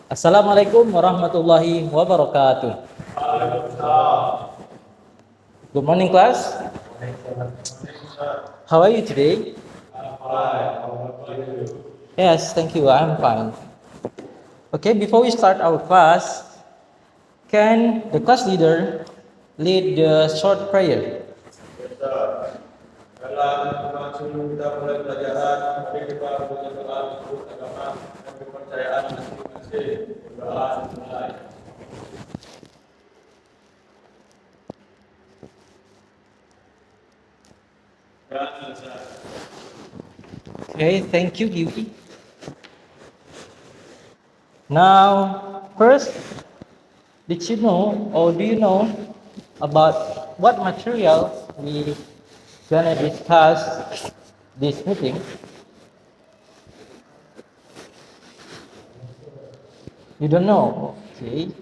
Assalamualaikum warahmatullahi wabarakatuh. Good morning, class. How are you today? Yes, thank you. I'm fine. Okay, before we start our class, can the class leader lead the short prayer? Dalam sebelum kita mulai pelajaran, mari kita berdoa untuk agama dan kepercayaan masing-masing. Berdoa mulai. Okay, thank you, Yui. Now, first, did you know or do you know about what material we gonna discuss this meeting? You don't know, okay.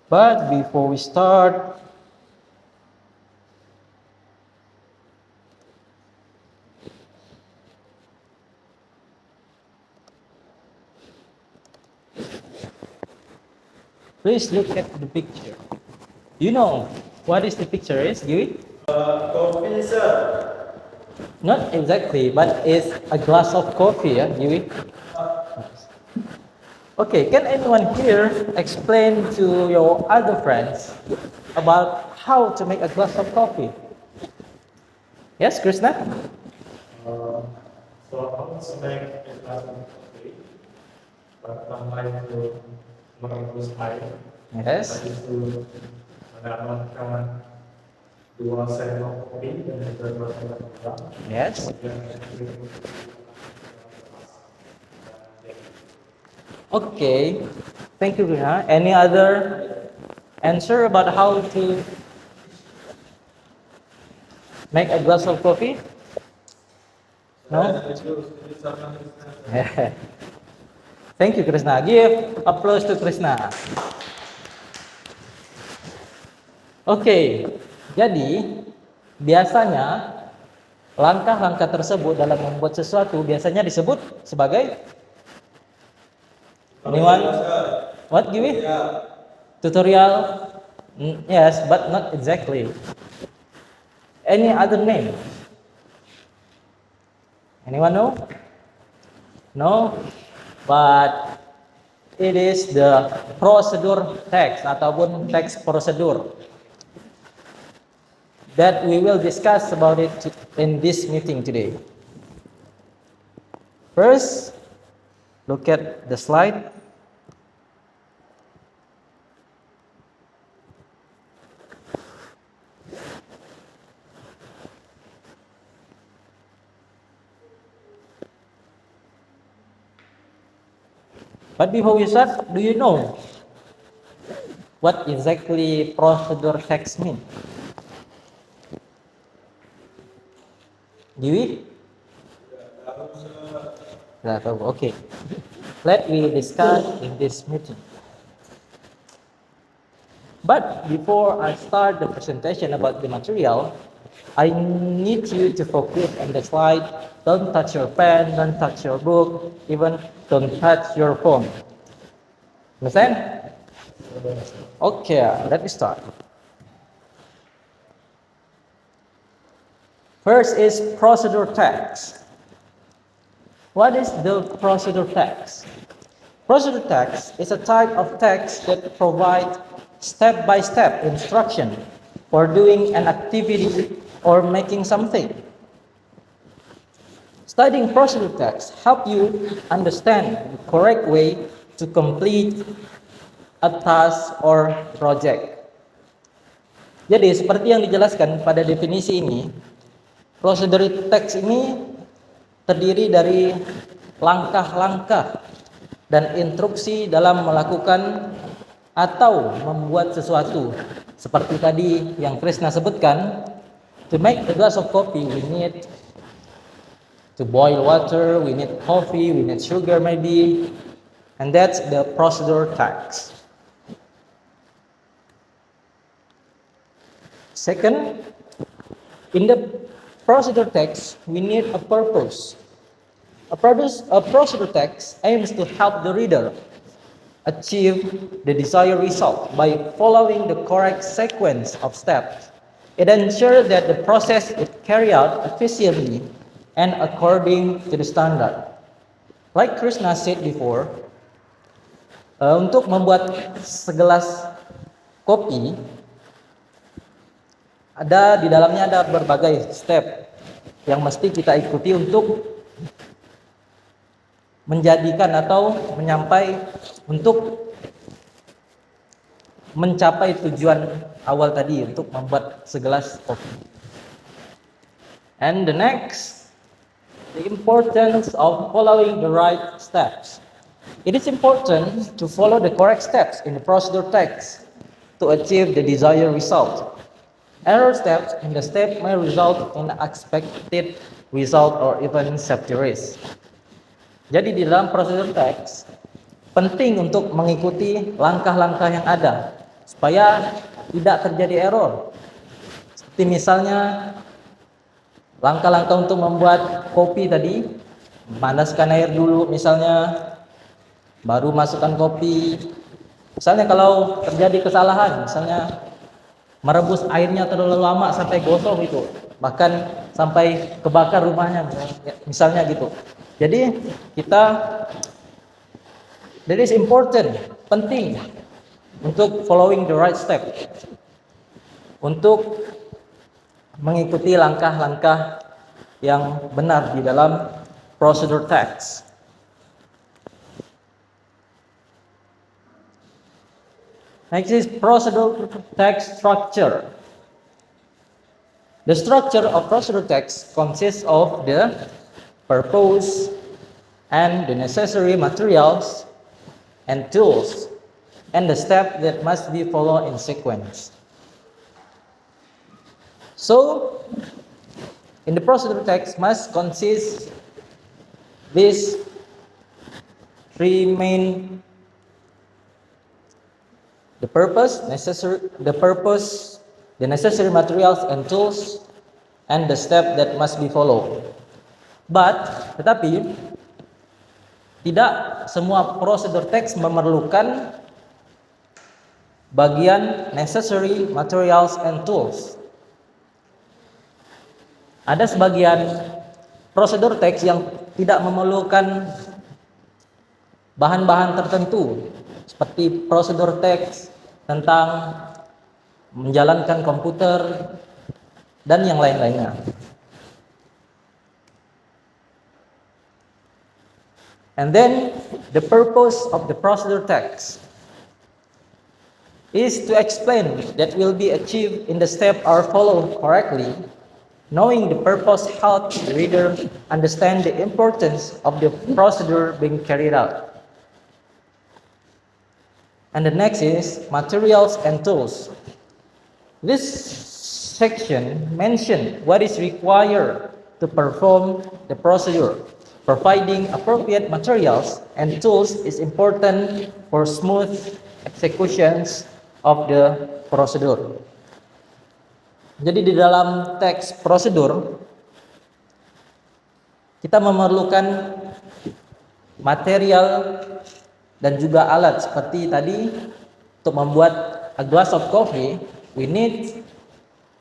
But before we start, please look at the picture. You know what is the picture is, Yui? Kopi, sir. Not exactly, but it's a glass of coffee, yeah, Yui? Okay, can anyone here explain to your other friends about how to make a glass of coffee? Yes, Krishna? So how to make a glass of coffee? Pertama itu merebus air. Yes. Itu mendapatkan 2 sendok kopi dan juga 2 sendok gula. Yes. Dan Okay. Thank you, Krishna. Any other answer about how to make a glass of coffee? No? Thank you, Krishna. Give applause to Krishna. Oke, jadi biasanya langkah-langkah tersebut dalam membuat sesuatu biasanya disebut sebagai anyone? What, Giwi? Tutorial? Yes, but not exactly. Any other name? Anyone know? No, but it is the procedure text ataupun teks prosedur that we will discuss about it in this meeting today. First, look at the slide. But before we start, do you know what exactly procedure text mean? Do we? Okay. Let me discuss in this meeting. But before I start the presentation about the material, I need you to focus on the slide. Don't touch your pen, don't touch your book, even don't touch your phone. Understand? Okay, let me start. First is procedure text. What is the procedure text? Procedure text is a type of text that provides step-by-step instruction for doing an activity or making something. Studying procedure text help you understand the correct way to complete a task or project. Jadi seperti yang dijelaskan pada definisi ini, procedure text ini terdiri dari langkah-langkah dan instruksi dalam melakukan atau membuat sesuatu. Seperti tadi yang Krishna sebutkan, to make a glass of coffee we need to boil water, we need coffee, we need sugar maybe, and that's the procedure text. Second, in the procedure text, we need a purpose. A procedure text aims to help the reader achieve the desired result by following the correct sequence of steps. It ensures that the process is carried out efficiently and according to the standard. Like Krishna said before, untuk membuat segelas kopi, di dalamnya ada berbagai step yang mesti kita ikuti untuk menjadikan atau mencapai tujuan awal tadi untuk membuat segelas kopi. And the next, the importance of following the right steps. It is important to follow the correct steps in the procedure text to achieve the desired result. Error steps in the step may result in unexpected result or even safety risk. Jadi di dalam prosedur teks penting untuk mengikuti langkah-langkah yang ada supaya tidak terjadi error. Seperti misalnya langkah-langkah untuk membuat kopi tadi, panaskan air dulu misalnya, baru masukkan kopi. Misalnya kalau terjadi kesalahan, misalnya merebus airnya terlalu lama sampai gosong itu, bahkan sampai kebakar rumahnya misalnya gitu. Jadi that is important, penting untuk following the right step, untuk mengikuti langkah-langkah yang benar di dalam procedure text. Next is procedure text structure. The structure of procedure text consists of the purpose and the necessary materials and tools and the step that must be followed in sequence. So, in the procedure text must consist these three main: the purpose, the necessary materials and tools, and the step that must be followed. Tetapi tidak semua prosedur teks memerlukan bagian necessary materials and tools. Ada sebagian prosedur teks yang tidak memerlukan bahan-bahan tertentu, seperti prosedur teks tentang menjalankan komputer dan yang lain-lainnya. And then the purpose of the procedure text is to explain that will be achieved in the step are followed correctly. Knowing the purpose helps the reader understand the importance of the procedure being carried out. And the next is materials and tools. This section mentions what is required to perform the procedure. Providing appropriate materials and tools is important for smooth executions of the procedure. Jadi di dalam teks prosedur kita memerlukan material dan juga alat seperti tadi. Untuk membuat a glass of coffee, we need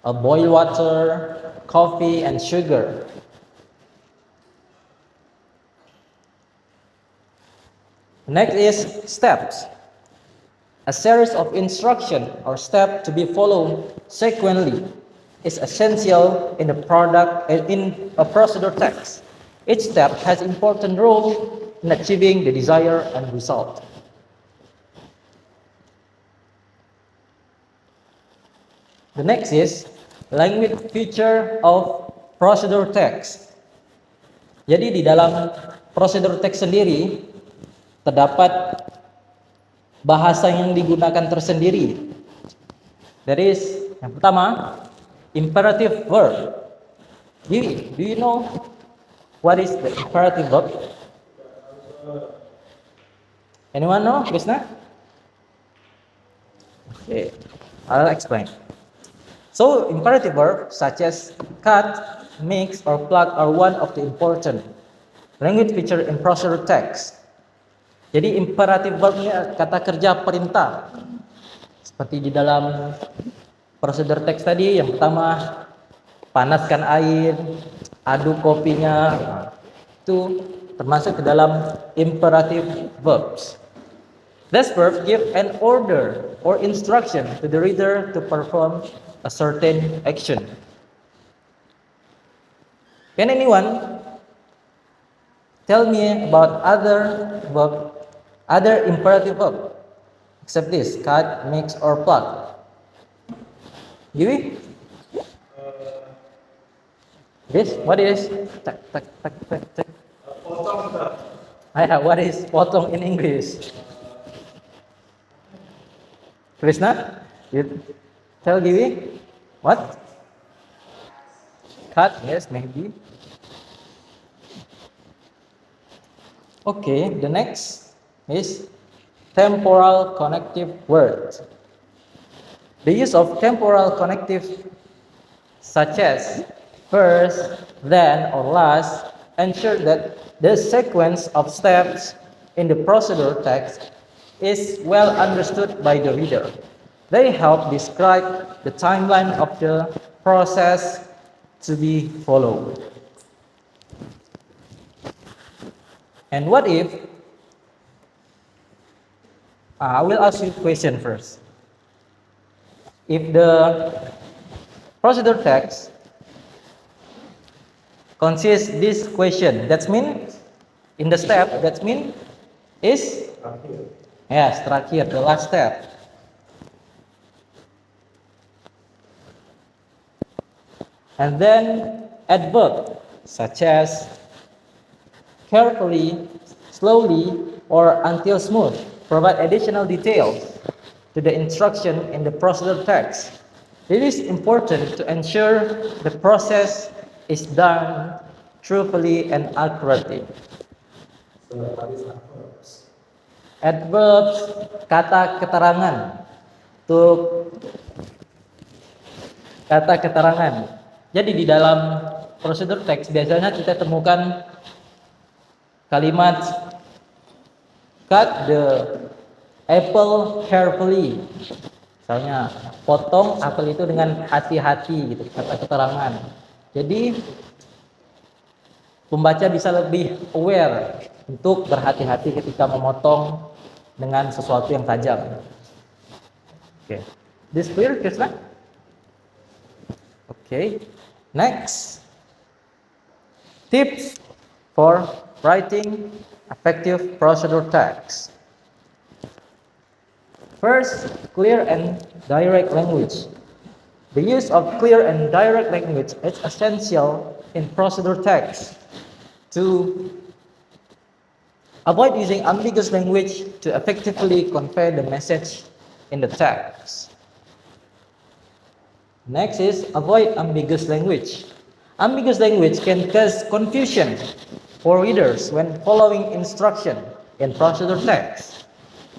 a boil water, coffee and sugar. Next is steps. A series of instructions or steps to be followed sequentially is essential in a procedure text. Each step has important role in achieving the desired end result. The next is language feature of procedure text. Jadi di dalam procedure text sendiri terdapat bahasa yang digunakan tersendiri. That is, yang pertama, imperative verb. Do you know what is the imperative verb? Anyone know, Krishna? Okay, I'll explain. So, imperative verbs such as cut, mix, or plug are one of the important language feature in procedure text. Jadi imperatif verbnya kata kerja perintah. Seperti di dalam prosedur teks tadi, yang pertama panaskan air, aduk kopinya, itu termasuk ke dalam imperative verbs. This verb give an order or instruction to the reader to perform a certain action. Can anyone tell me about other imperative verb except this: cut, mix, or plug? Giwi? This? What is? Tak, tak, tak, tak, tak. Potong Ustaz. What is potong in English? Krishna? You tell Giwi? What? Cut? Yes, maybe. Okay, the next is temporal connective words. The use of temporal connective such as first, then, or last ensure that the sequence of steps in the procedure text is well understood by the reader. They help describe the timeline of the process to be followed. And what if, I will ask you a question first. If the procedure text consists this question, that means in the step, that means is yes, terakhir, the last step. And then adverb such as carefully, slowly, or until smooth provide additional details to the instruction in the procedure text. It is important to ensure the process is done truthfully and accurately. Adverbs, kata keterangan. Untuk kata keterangan. Jadi di dalam prosedur teks biasanya kita temukan kalimat cut the apple carefully. Misalnya potong apel itu dengan hati-hati gitu, kata keterangan. Jadi pembaca bisa lebih aware untuk berhati-hati ketika memotong dengan sesuatu yang tajam. Oke. This clear, Krishna? Okay. Next. Tips for writing effective procedure text. First, clear and direct language. The use of clear and direct language is essential in procedure text to avoid using ambiguous language to effectively convey the message in the text. Next is avoid ambiguous language. Ambiguous language can cause confusion for readers when following instruction in procedure text.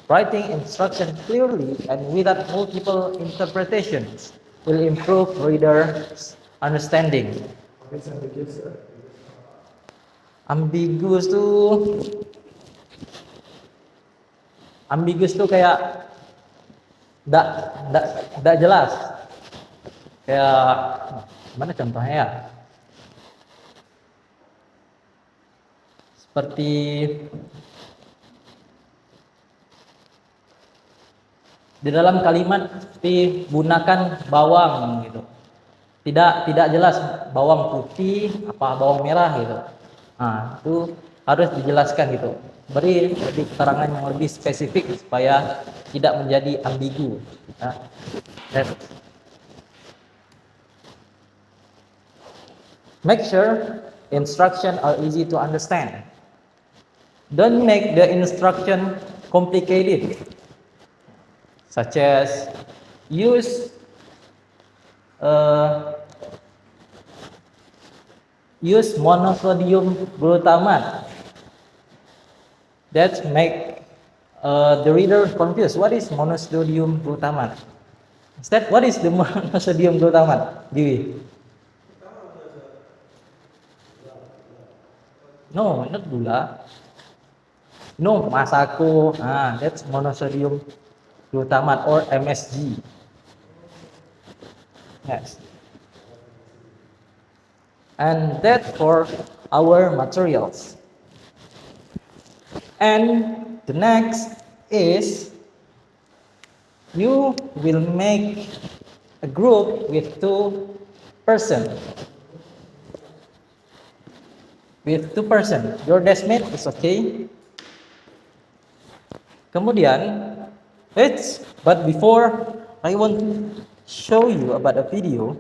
Writing instruction clearly and without multiple interpretations will improve readers' understanding. Ambiguous tuh kayak tidak jelas. Kayak mana contohnya ya? Seperti di dalam kalimat seperti gunakan bawang gitu. Tidak jelas bawang putih apa bawang merah gitu. Nah, itu harus dijelaskan gitu. Beri keterangan yang lebih spesifik supaya tidak menjadi ambigu. Nah, make sure instruction are easy to understand. Don't make the instruction complicated, such as use monosodium glutamate. That make the reader confused. What is monosodium glutamate? Instead, what is the monosodium glutamate? Giwi? No, not gula. No, Masako. That's monosodium glutamate or MSG. Yes. And that for our materials. And the next is you will make a group with two person. With two person, your deskmate is okay. Kemudian, but before I want to show you about a video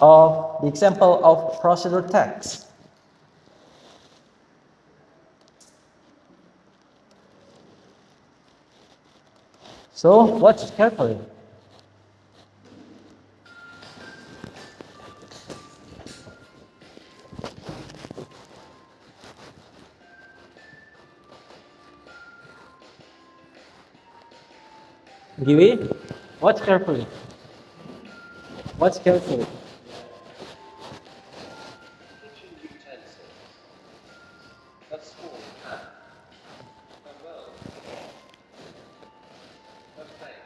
of the example of procedure text. So watch carefully. Giwi, watch carefully. Watch carefully. Kitchen utensils, a small pan, a bowl, a plate,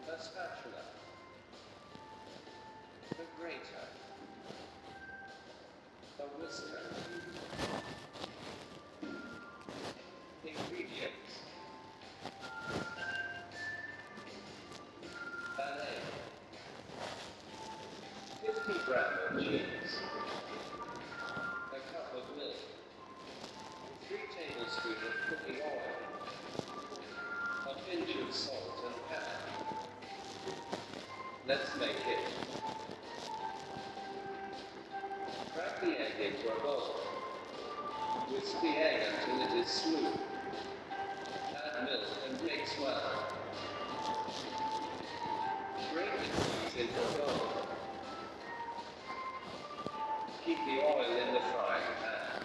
a spatula, a grater, a whisker. Ingredients: an egg, 50 grams of cheese, a cup of milk, 3 tablespoons of cooking oil, a pinch of salt and pepper. Let's make it. Crack the egg into a bowl. Whisk the egg until it is smooth. Add milk and mix well. Grate the cheese into a bowl. Keep the oil in the frying pan.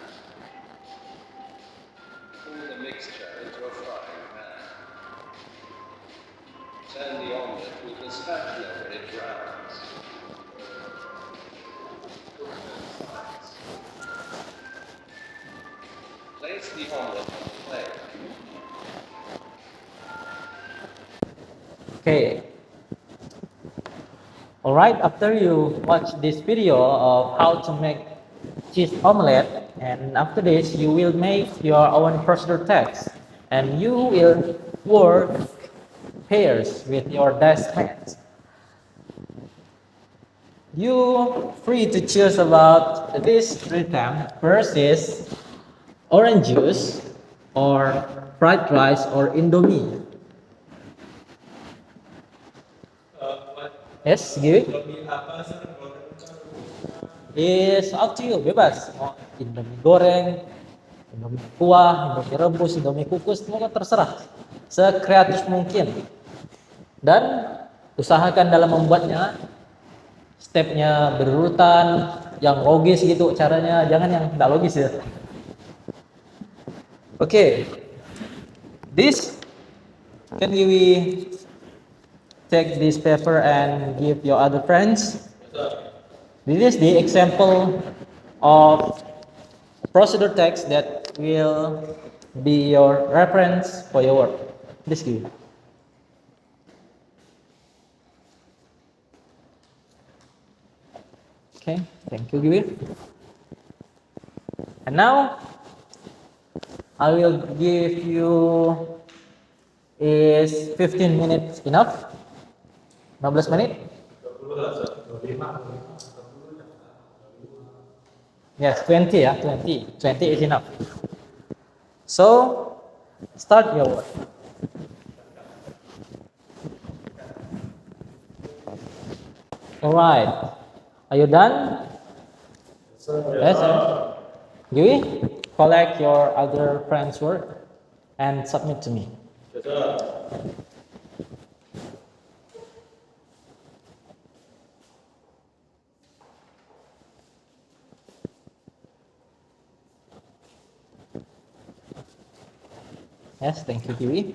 Pour the mixture into a frying pan. Turn the omelette with the spatula when it browns. Cook both sides. Place the omelette on the plate. Okay. Alright, after you watch this video of how to make cheese omelette, and after this you will make your own procedure text, and you will work pairs with your deskmates. You free to choose about this three times. First is orange juice, or fried rice, or Indomie. Yes, give it. Lebih apa sih goreng? Is up to you, bebas. Mau Indomie goreng, Indomie kuah, Indomie rebus, Indomie kukus, semuanya terserah. Sekreatif mungkin. Dan usahakan dalam membuatnya stepnya berurutan, yang logis gitu caranya, jangan yang tidak logis ya. Okay, this can we take this paper and give your other friends? This is the example of procedure text that will be your reference for your work. This give. Okay, thank you, Giwi. And now I will give you is 15 minutes enough? 15 menit? Yes, 20 ya, 20. 20 is enough. So, start your work. Alright. Are you done? Yes, sir. Yui, collect your other friends' work and submit to me. Yes, thank you, Kiwi.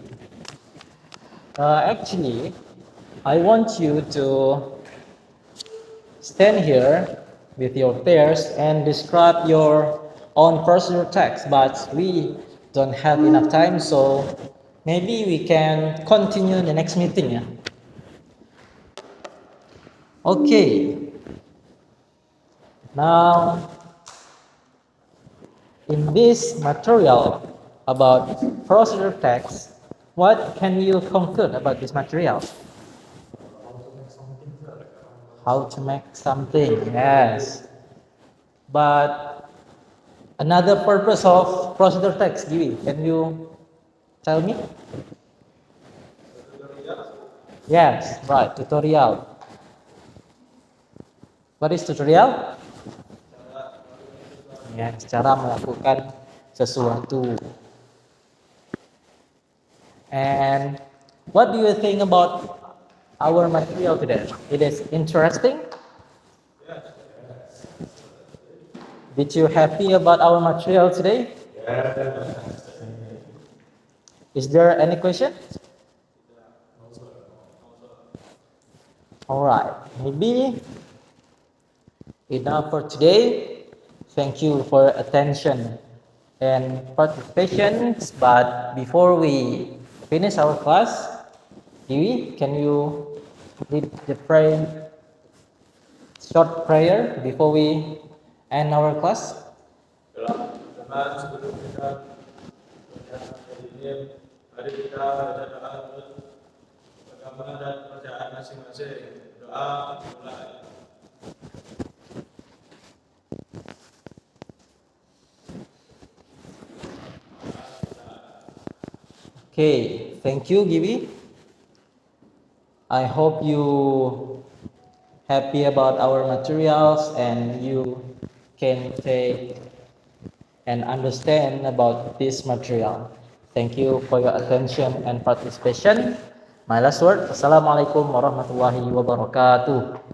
Actually, I want you to stand here with your pairs and describe your on procedure text, but we don't have enough time, so maybe we can continue in the next meeting. Yeah. Okay. Now, in this material about procedure text, what can you conclude about this material? How to make something, yes. But another purpose of procedure text, Giwi, can you tell me? Yes, right, tutorial. What is tutorial? Ya, cara melakukan sesuatu. And what do you think about our material today? It is interesting? Did you happy about our material today? Is there any question? All right, maybe enough for today. Thank you for your attention and participation. But before we finish our class, Dewi, can you lead the prayer, short prayer before we end our class? Dengan sebelum kita hari ini, mari kita baca doa agama dan kepercayaan masing-masing. Doa mulai. Okay, thank you, Gibi. I hope you happy about our materials and you can take and understand about this material. Thank you for your attention and participation. My last word, Assalamualaikum warahmatullahi wabarakatuh.